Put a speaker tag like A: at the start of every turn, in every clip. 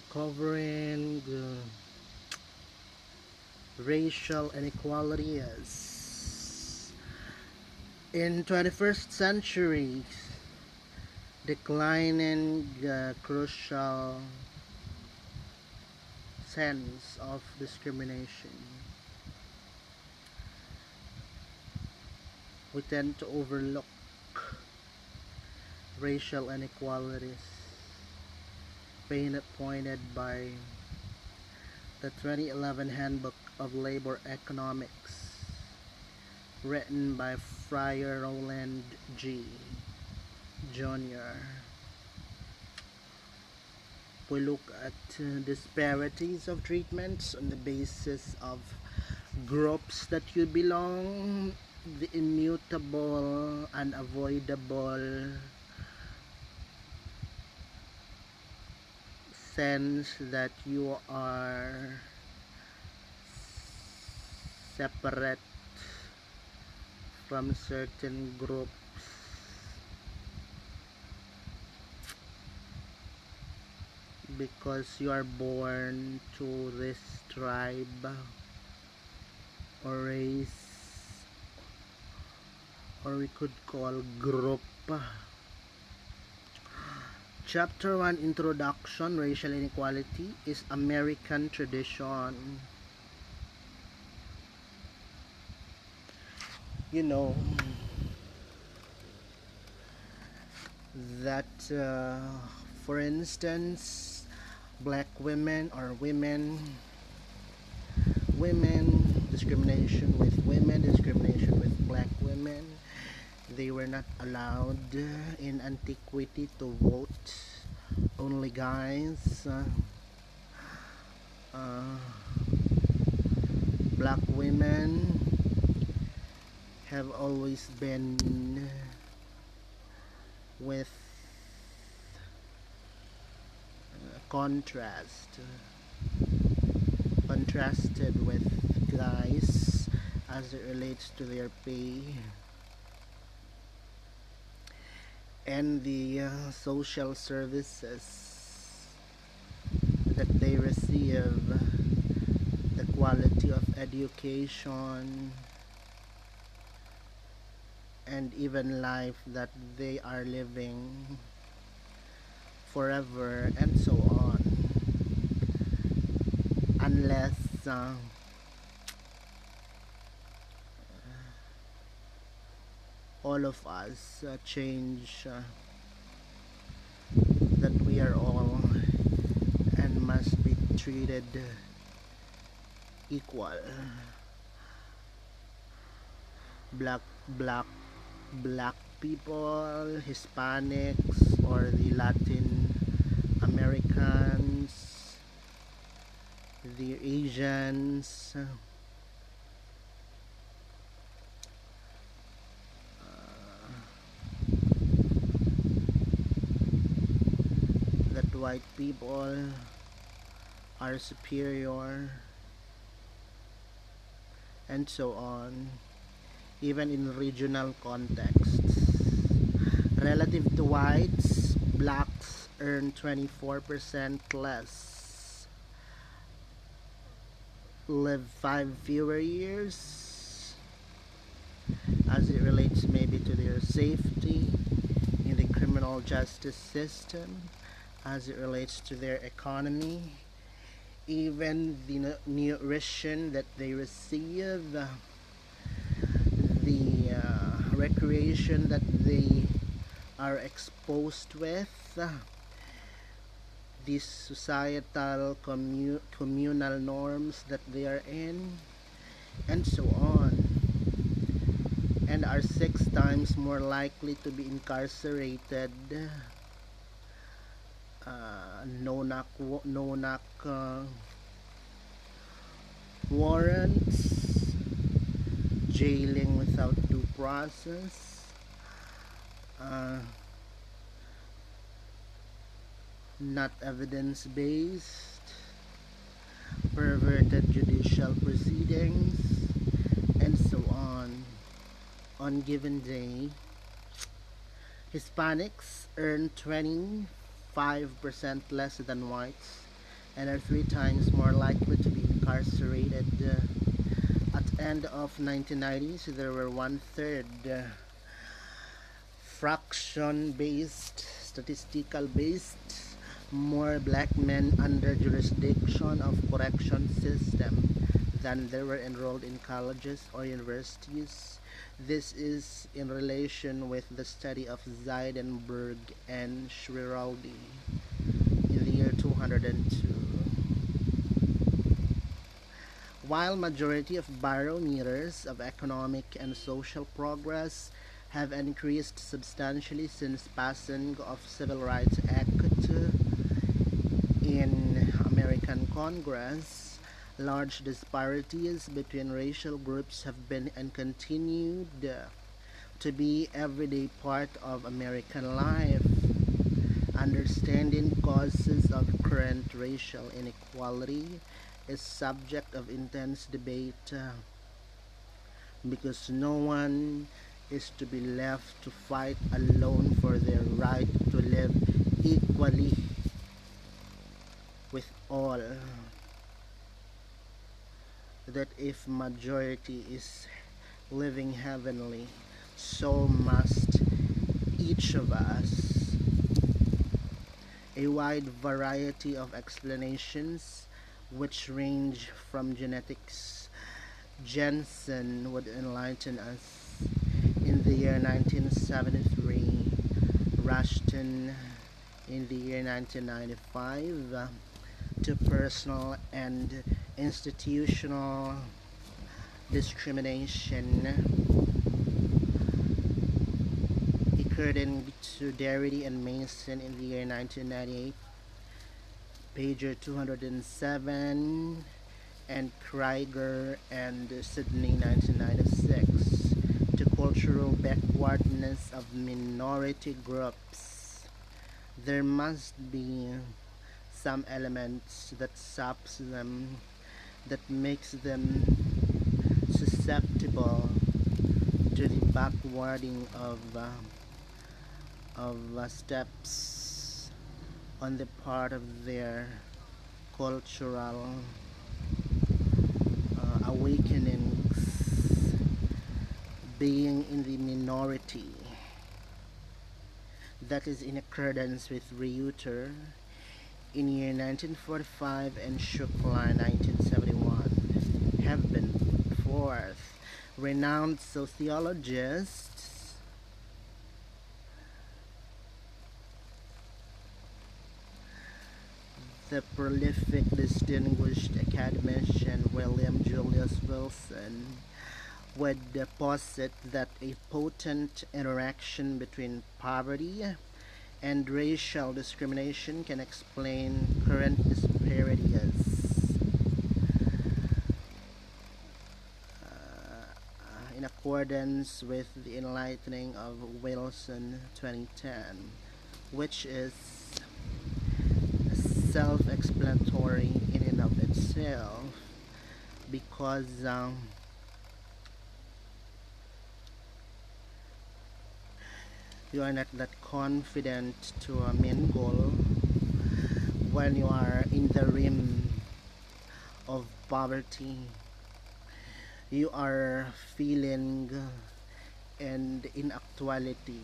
A: covering racial inequalities in 21st century, declining crucial sense of discrimination. We tend to overlook racial inequalities pointed by the 2011 Handbook of Labor Economics, written by Friar Roland G. Jr. We look at disparities of treatments on the basis of groups that you belong, the immutable, unavoidable sense that you are separate from certain groups because you are born to this tribe or race, or we could call group. Chapter 1, Introduction. Racial inequality is American tradition. You know that for instance, black women or women discrimination with black women, they were not allowed in antiquity to vote. Only guys. Black women have always been with contrasted with guys as it relates to their pay and the social services that they receive, the quality of education, and even life that they are living forever, and so on, unless all of us change that we are all and must be treated equal. Black people, Hispanics, or the Latin Americans, the Asians, that white people are superior, and so on, even in regional contexts. Relative to whites, blacks earn 24% less, live 5 fewer years, as it relates maybe to their safety in the criminal justice system, as it relates to their economy, even the nutrition that they receive, the recreation that they are exposed with, these societal communal norms that they are in, and so on, and are 6 times more likely to be incarcerated, no knock warrants, jailing without due process, not evidence-based, perverted judicial proceedings, and so on. On given day, Hispanics earn 25% less than whites and are 3 times more likely to be incarcerated. At the end of 1990s, there were one-third fraction-based, statistical-based, more black men under jurisdiction of correction system than there were enrolled in colleges or universities. This is in relation with the study of Zeidenberg and Schiraldi in the year 202. While majority of barometers of economic and social progress have increased substantially since passing of Civil Rights Act in American Congress, large disparities between racial groups have been and continued to be everyday part of American life. Understanding causes of current racial inequality is subject of intense debate because no one is to be left to fight alone for their right to live equally with all. That if majority is living heavenly, so must each of us. A wide variety of explanations which range from genetics. Jensen would enlighten us in the year 1973, Rushton in the year 1995, to personal and institutional discrimination, according to Darity and Mason in the year 1998, pager 207, and Krieger and Sydney 1996, to cultural backwardness of minority groups. There must be some elements that stops them, that makes them susceptible to the backwarding of steps on the part of their cultural awakenings, being in the minority. That is in accordance with Reuter in year 1945 and Shukla 1971, have been put forth. Renowned sociologists the prolific distinguished academician William Julius Wilson would posit that a potent interaction between poverty and racial discrimination can explain current disparities. In accordance with the enlightening of Wilson 2010, which is self-explanatory in and of itself, because you are not that confident to mingle when you are in the rim of poverty. You are feeling and in actuality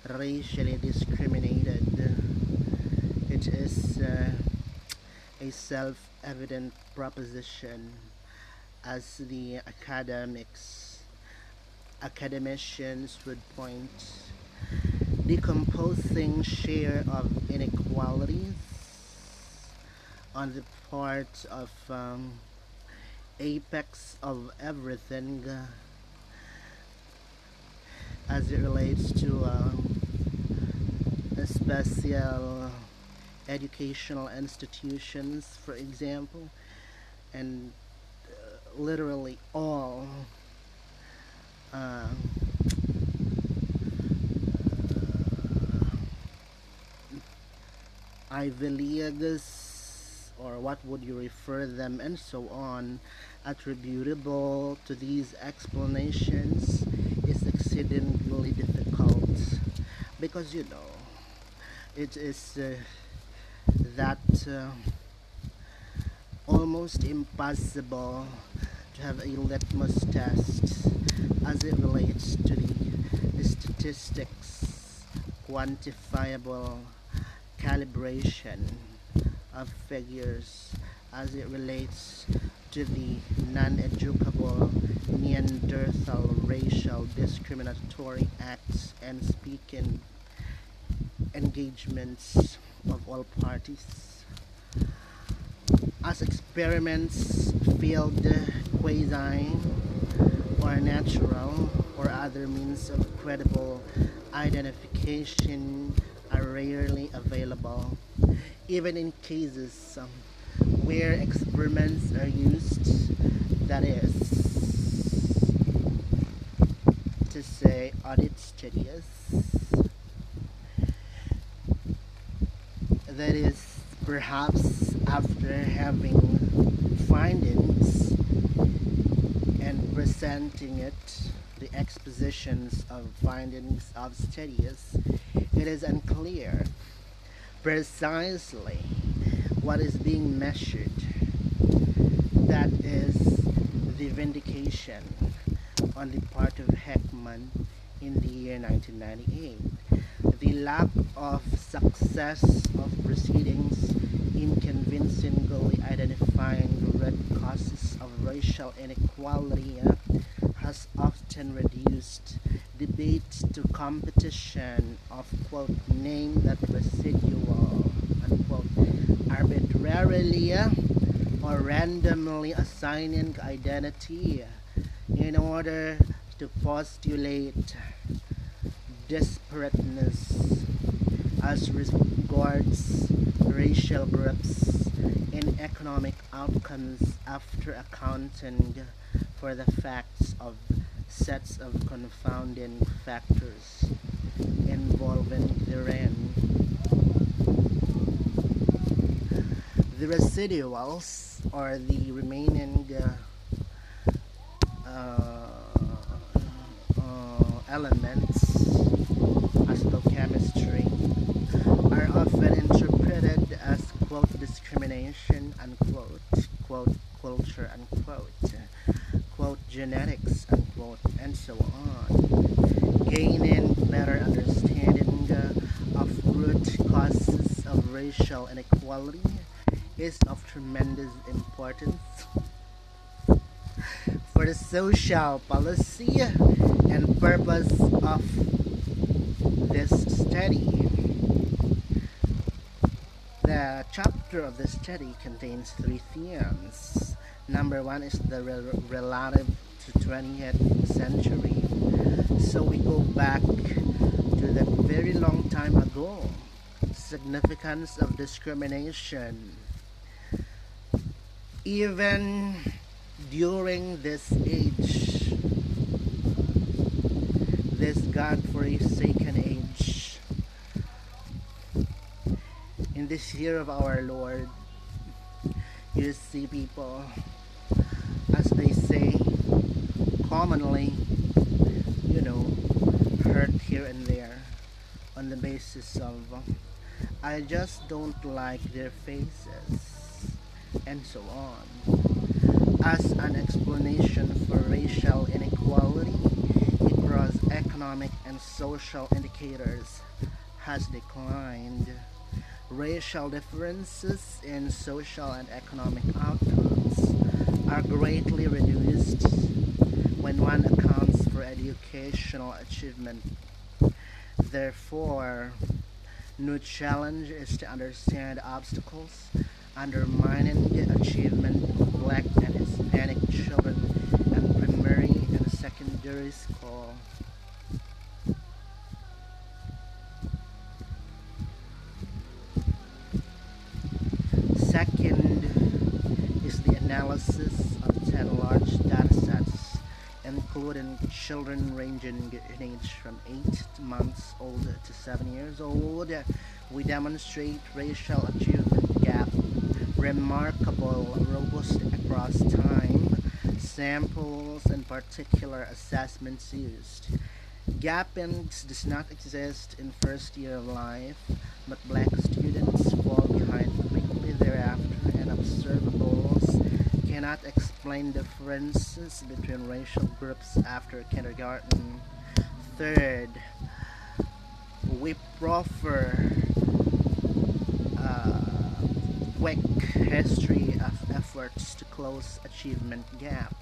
A: racially discriminated. It is a self-evident proposition, as the academicians would point. Decomposing share of inequalities on the part of apex of everything as it relates to special educational institutions, for example, and literally all Ivy Leagues, or what would you refer them, and so on, attributable to these explanations is exceedingly difficult, because it is that almost impossible to have a litmus test as it relates to the statistics, quantifiable calibration of figures as it relates to the non-educable Neanderthal racial discriminatory acts and speaking engagements of all parties. As experiments failed quasi or natural or other means of credible identification are rarely available, even in cases where experiments are used, that is to say, audit studies, that is perhaps after having findings and presenting it, the expositions of findings of studies, it is unclear precisely what is being measured. That is the vindication on the part of Heckman in the year 1998. The lack of success of proceedings in convincingly identifying the root causes of racial inequality has often reduced debate to competition of, quote, name that residual, unquote, arbitrarily or randomly assigning identity in order to postulate disparateness as regards racial groups in economic outcomes after accounting for the facts of sets of confounding factors involving therein. The residuals or the remaining elements as chemistry are often interpreted as, quote, discrimination, unquote, quote, culture, unquote, quote, genetics, unquote, and so on. Gaining better understanding of root causes of racial inequality is of tremendous importance for the social policy and purpose of this study. The chapter of the study contains three themes. Number one is the relative to 20th century. So we go back to the very long time ago. Significance of discrimination. Even during this age, this God-forsaken age, in this year of our Lord, you see people, as they say, commonly, hurt here and there on the basis of, I just don't like their faces, and so on, as an explanation for racial inequality across economic and social indicators has declined. Racial differences in social and economic outcomes are greatly reduced when one accounts for educational achievement. Therefore, new challenge is to understand obstacles undermining the achievement of Black and Hispanic children in primary and secondary school. Second is the analysis of 10 large datasets, including children ranging in age from 8 months old to 7 years old. We demonstrate racial achievement gap, remarkable, robust across time, samples, and particular assessments used. Gapping does not exist in first year of life, but Black students fall behind quickly thereafter, and observable cannot explain differences between racial groups after kindergarten. Third, we proffer a quick history of efforts to close achievement gap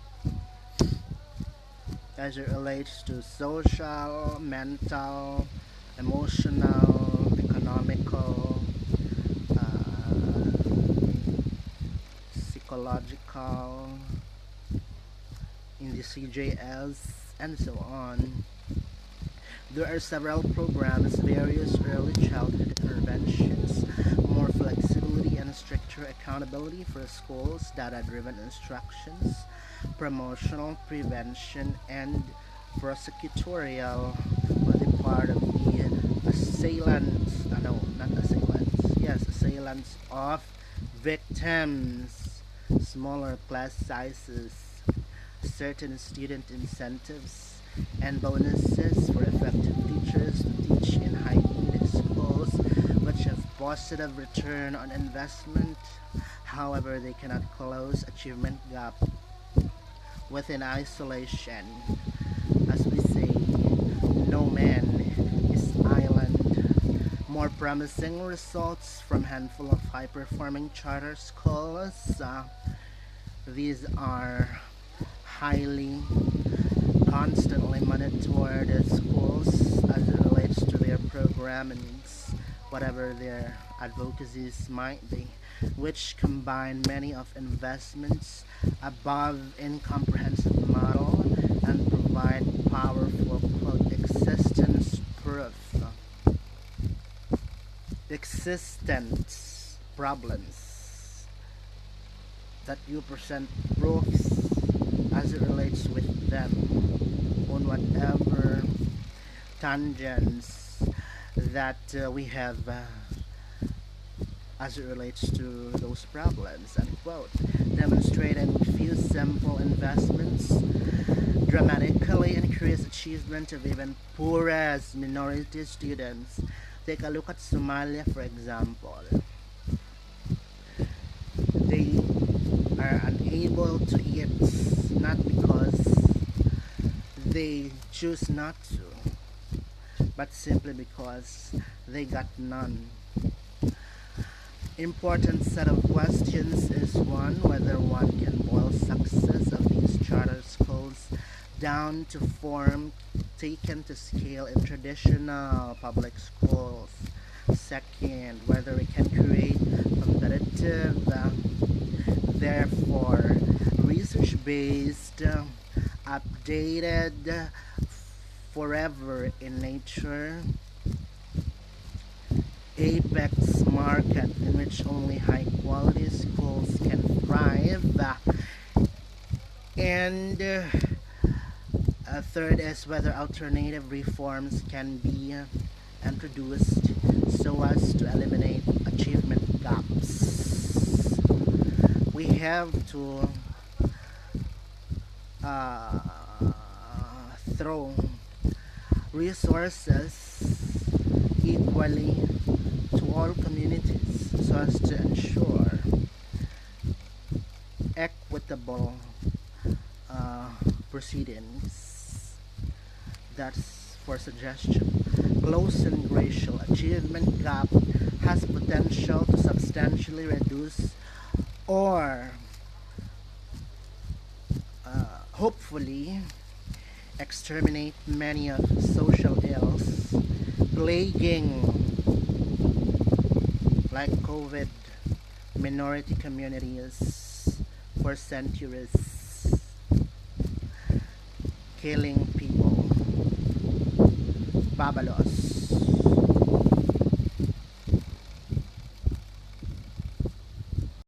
A: as it relates to social, mental, emotional, economical, psychological, in the CJS, and so on. There are several programs, various early childhood interventions, more flexibility and stricter accountability for schools, data-driven instructions, promotional, prevention, and prosecutorial on the part of the assailants, no, not assailants, yes, assailants of victims, smaller class sizes, certain student incentives, and bonuses for effective teachers to teach in high-need schools which have positive return on investment. However, they cannot close achievement gap within isolation. As we say, no man is island. More promising results from handful of high-performing charter schools. These are highly constantly monitored schools as it relates to their programmings, whatever their advocacies might be, which combine many of investments above in comprehensive model and provide powerful quote existence proof, existence problems that you present proofs as it relates with them on whatever tangents that we have as it relates to those problems, unquote. Demonstrating with few simple investments dramatically increase achievement of even poorest minority students. Take a look at Somalia, for example. They are unable to eat not because they choose not to, but simply because they got none. Important set of questions is one, whether one can boil success of these charter schools down to form taken to scale in traditional public schools. Second, whether we can create competitive, therefore research-based, updated, forever in nature, apex market in which only high quality schools can thrive. And third is whether alternative reforms can be introduced so as to eliminate achievement gaps. We have to throw resources equally to all communities so as to ensure equitable proceedings. That's for suggestion. Closing racial achievement gap has potential to substantially reduce or hopefully exterminate many of social ills plaguing like COVID minority communities for centuries, killing people, babalos.